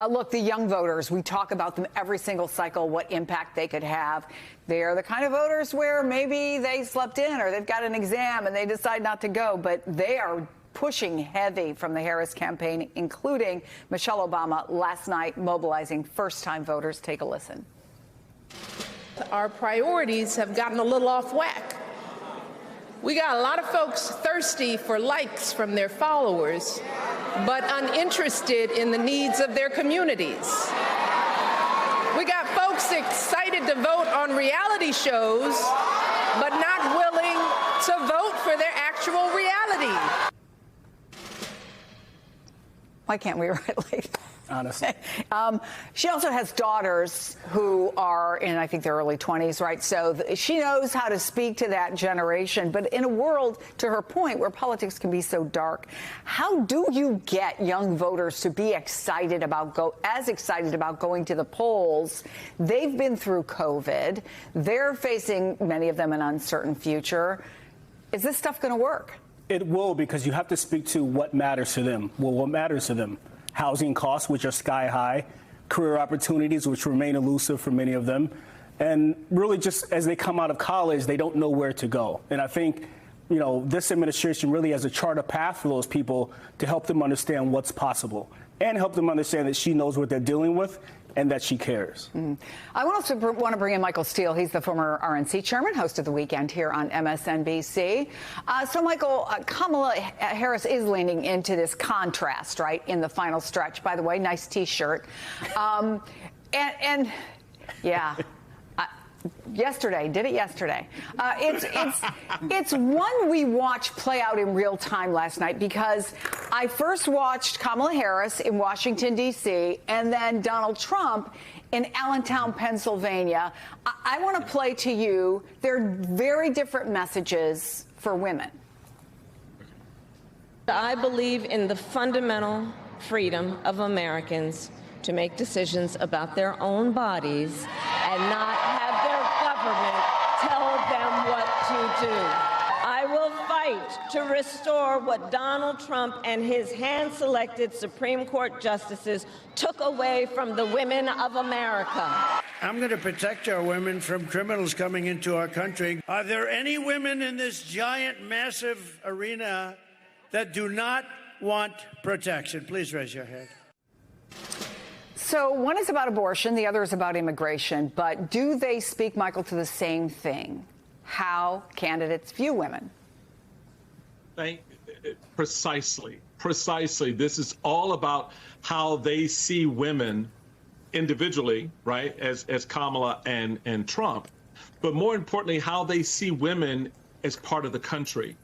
Look, the young voters, we talk about them every single cycle, what impact they could have. They are the kind of voters where maybe they slept in or they've got an exam and they decide not to go, but they are pushing heavy from the Harris campaign, including Michelle Obama last night mobilizing first-time voters. Take a listen. Our priorities have gotten a little off whack. We got a lot of folks thirsty for likes from their followers, but uninterested in the needs of their communities. We got folks excited to vote on reality shows, but not willing to vote for their actual reality. Why can't we write like that? Honestly. She also has daughters who are in, I think, their early 20s, right? So she knows how to speak to that generation. But in a world, to her point, where politics can be so dark, how do you get young voters to be excited about going to the polls? They've been through COVID. They're facing, many of them, an uncertain future. Is this stuff going to work? It will, because you have to speak to what matters to them. Well, what matters to them? Housing costs, which are sky high, career opportunities, which remain elusive for many of them, and really just as they come out of college, they don't know where to go. And I think, you know, this administration really has a chart a path for those people to help them understand what's possible and help them understand that she knows what they're dealing with and that she cares. I also want to bring in Michael Steele. He's the former RNC chairman, host of The Weekend here on MSNBC. So, Michael, Kamala Harris is leaning into this contrast, right, in the final stretch. By the way, nice T-shirt. Yeah. Yesterday, did it yesterday. It's one we watched play out in real time last night, because I first watched Kamala Harris in Washington, D.C., and then Donald Trump in Allentown, Pennsylvania. I want to play to you. They're very different messages for women. I believe in the fundamental freedom of Americans to make decisions about their own bodies and not have their government tell them what to do. I will fight to restore what Donald Trump and his hand-selected Supreme Court justices took away from the women of America. I'm going to protect our women from criminals coming into our country. Are there any women in this giant, massive arena that do not want protection? Please raise your hand. So one is about abortion, the other is about immigration. But do they speak, Michael, to the same thing? How candidates view women? Precisely. This is all about how they see women individually, right, as Kamala and Trump, but more importantly, how they see women as part of the country.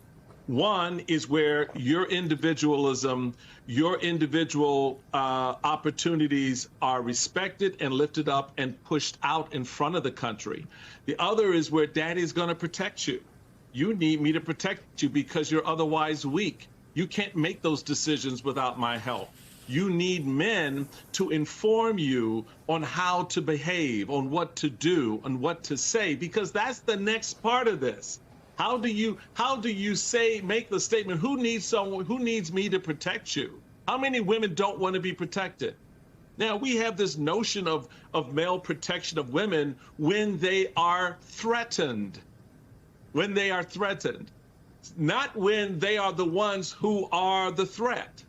One is where your individualism, your individual opportunities are respected and lifted up and pushed out in front of the country. The other is where daddy's going to protect you. You need me to protect you because you're otherwise weak. You can't make those decisions without my help. You need men to inform you on how to behave, on what to do, on what to say, because that's the next part of this. How do you make the statement, who needs me to protect you? How many women don't want to be protected? Now, we have this notion of male protection of women when they are threatened. When they are threatened, not when they are the ones who are the threat.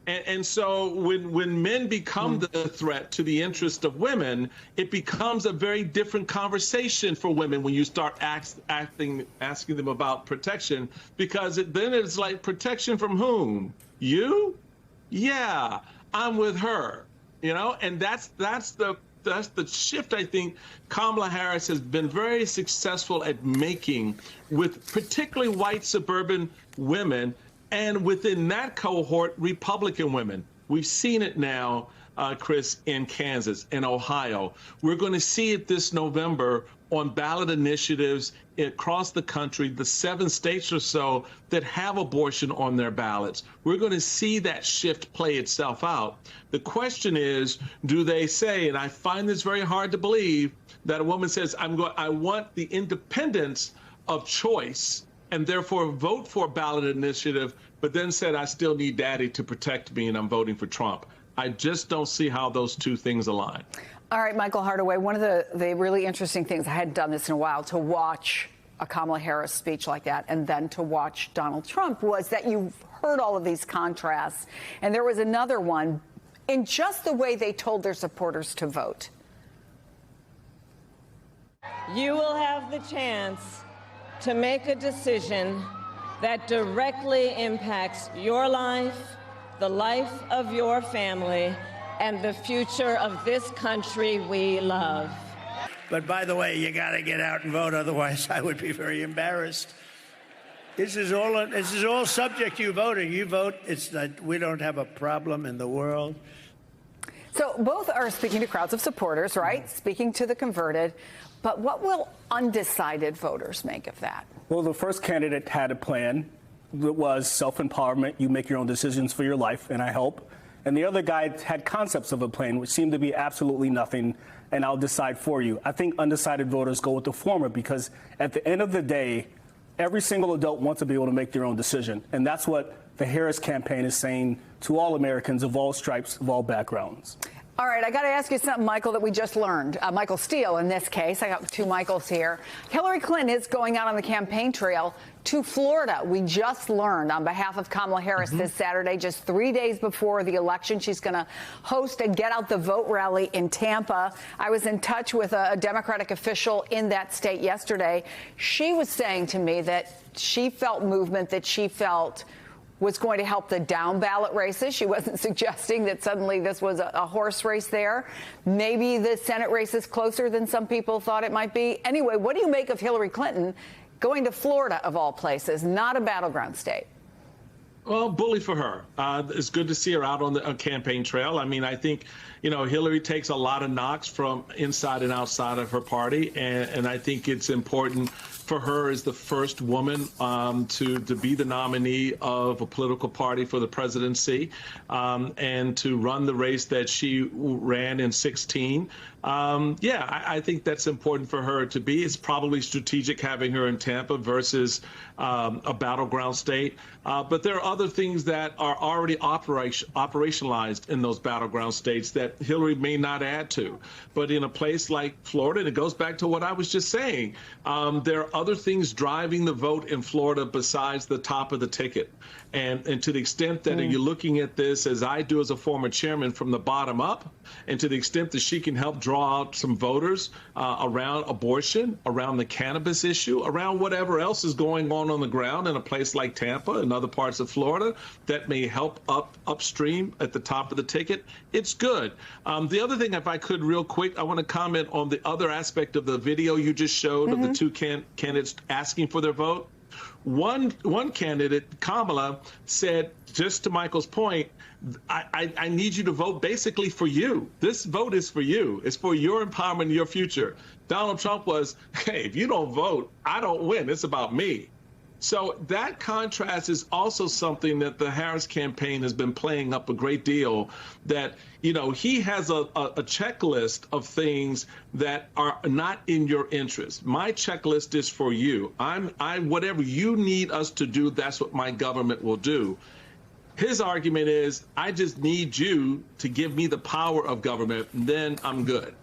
And so when men become the threat to the interest of women, it becomes a very different conversation for women when you start asking them about protection, because then it's like, protection from whom? You? Yeah, I'm with her, you know, and that's the shift I think Kamala Harris has been very successful at making with particularly white suburban women, and within that cohort, Republican women. We've seen it now, Chris, in Kansas, in Ohio. We're going to see it this November on ballot initiatives across the country, the 7 states or so that have abortion on their ballots. We're going to see that shift play itself out. The question is, do they say, and I find this very hard to believe, that a woman says, I want the independence of choice and therefore vote for a ballot initiative, but then said, I still need daddy to protect me and I'm voting for Trump. I just don't see how those two things align. All right, Michael Hardaway, one of the really interesting things, I hadn't done this in a while, to watch a Kamala Harris speech like that and then to watch Donald Trump, was that you've heard all of these contrasts. And there was another one in just the way they told their supporters to vote. You will have the chance to make a decision that directly impacts your life, the life of your family, and the future of this country we love. But by the way, you got to get out and vote, otherwise I would be very embarrassed. This is all subject to you voting. You vote, it's not, we don't have a problem in the world. So both are speaking to crowds of supporters, right? Speaking to the converted. But what will undecided voters make of that? Well, the first candidate had a plan. It was self-empowerment. You make your own decisions for your life, and I help. And the other guy had concepts of a plan, which seemed to be absolutely nothing, and I'll decide for you. I think undecided voters go with the former because at the end of the day, every single adult wants to be able to make their own decision. And that's what the Harris campaign is saying to all Americans of all stripes, of all backgrounds. All right, I got to ask you something, Michael, that we just learned. Michael Steele, in this case. I got two Michaels here. Hillary Clinton is going out on the campaign trail to Florida. We just learned on behalf of Kamala Harris this Saturday, just 3 days before the election. She's going to host a Get Out the Vote rally in Tampa. I was in touch with a Democratic official in that state yesterday. She was saying to me that she felt movement that she felt was going to help the down ballot races. She wasn't suggesting that suddenly this was a horse race there. Maybe the Senate race is closer than some people thought it might be. Anyway, what do you make of Hillary Clinton going to Florida, of all places, not a battleground state? Well, bully for her. It's good to see her out on the campaign trail. I mean, I think, Hillary takes a lot of knocks from inside and outside of her party, and I think it's important for her as the first woman to be the nominee of a political party for the presidency and to run the race that she ran in 2016. I think that's important for her to be. It's probably strategic having her in Tampa versus a battleground state. But there are other things that are already operationalized in those battleground states that Hillary may not add to. But in a place like Florida, and it goes back to what I was just saying, there are other things driving the vote in Florida besides the top of the ticket. And to the extent that you're looking at this, as I do as a former chairman, from the bottom up, and to the extent that she can help draw out some voters around abortion, around the cannabis issue, around whatever else is going on the ground in a place like Tampa and other parts of Florida that may help upstream at the top of the ticket, it's good. The other thing, if I could real quick, I want to comment on the other aspect of the video you just showed of the two candidates asking for their vote. One candidate, Kamala, said, just to Michael's point, I need you to vote basically for you. This vote is for you. It's for your empowerment and your future. Donald Trump was, hey, if you don't vote, I don't win. It's about me. So that contrast is also something that the Harris campaign has been playing up a great deal, that, he has a checklist of things that are not in your interest. My checklist is for you. Whatever you need us to do, that's what my government will do. His argument is, I just need you to give me the power of government, and then I'm good.